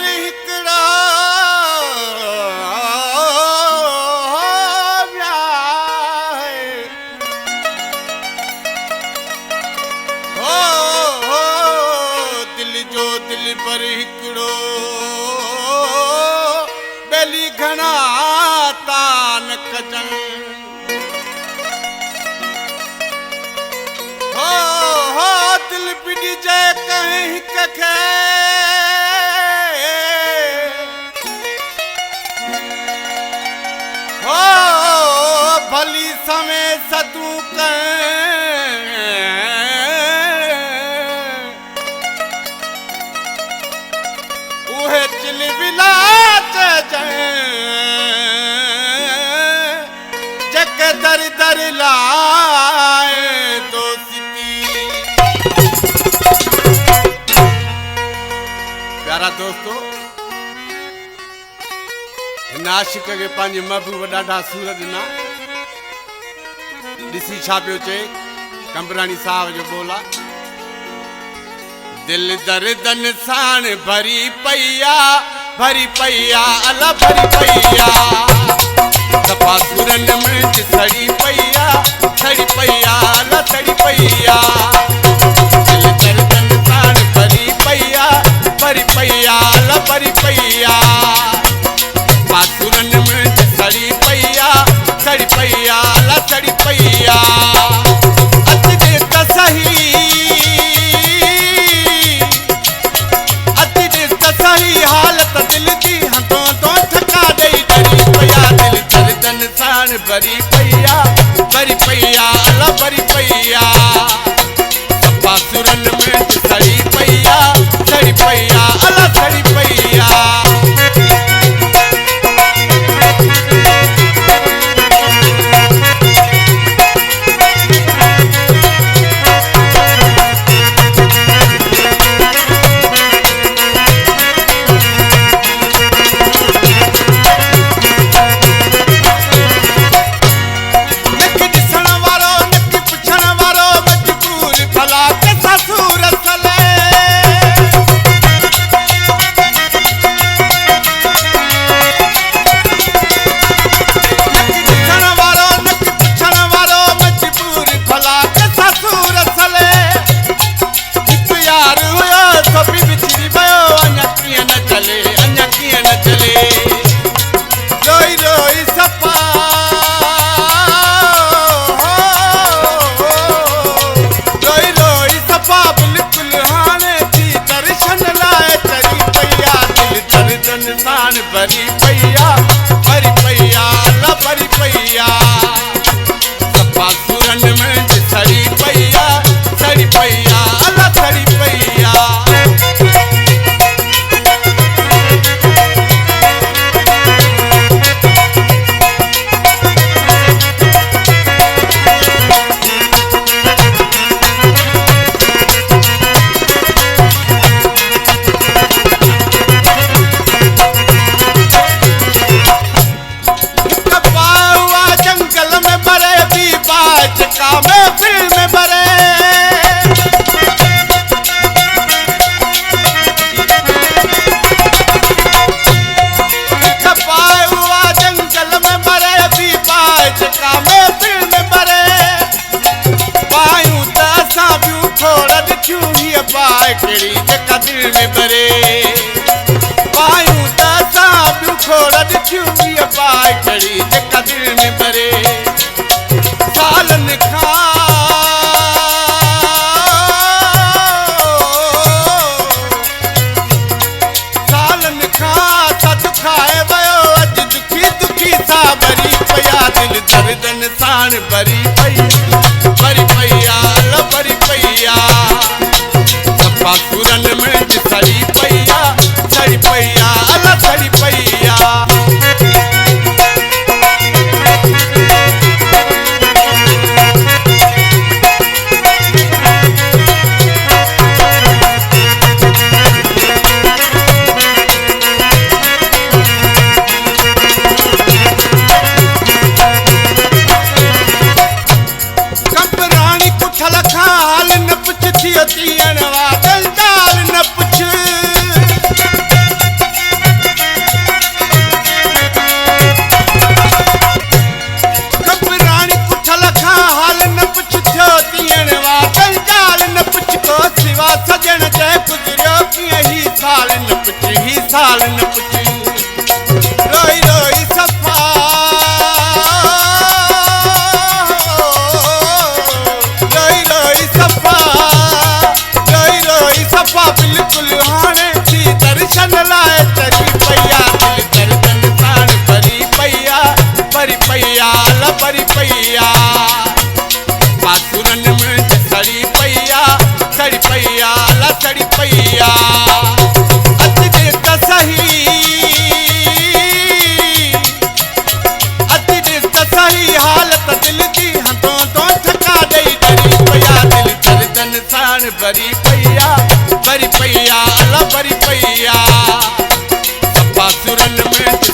पर हिकड़ा दिल पर हिकड़ो बेली घना तान कजन हो दिल पिड़ी जय कहीं कखे हो भली समय सतू चिल विलाच जग दर दर लाए दोस्ती। प्यारा दोस्तों नाशिक के पंहिंजे महबूब ॾाढा सूर ॾिना ॾिसी छा पियो चए कंबरानी साहब जो बोला दिल दर्दन साण भरी पैया अला भरी पैया सफा सुरन में सड़ी पैया अला सड़ी पैया दिल दर्दन साण भरी पैया अला भरी पैया सफा सुरन में सड़ी पैया अला सड़ी पैया अति त सही सही हालत दिल दी हथों तो ठका दई डरी पैया दिल दर्दन साण भरी पैया अला भरी पैया सफा सुरन में सड़ी पैया अला सड़ी पैया भरी पैया अला भरी पैया सफा सुरन में सड़ी पैया अला सड़ी पैया केड़ी जका दिल में बरे पायूं त सां खोड़ दिखियूं पाए केड़ी जका दिल में बरे सालन खां सद खाए वयो अज दुखी सा भरी पैया दिल दर्दन साण भरी पैया अला भरी पैया सफा सुरन में सड़ी पैया अला सड़ी पैया साल न पुछ ही साल न पुछ रोई रोई सफा रोई रोई सफा रोई रोई सफा बिल्कुल हाणे थी दर्शन लाए चढ़ी पैया दिल दर्दन साण भरी पैया ल भरी पैया बासुरन में सड़ी पैया ल सड़ी पैया अति दिल का सही हालत दिल दी हथों तो ठका दई डरी पैया दिल दर्दन साण भरी पैया ल भरी पैया बासुरन में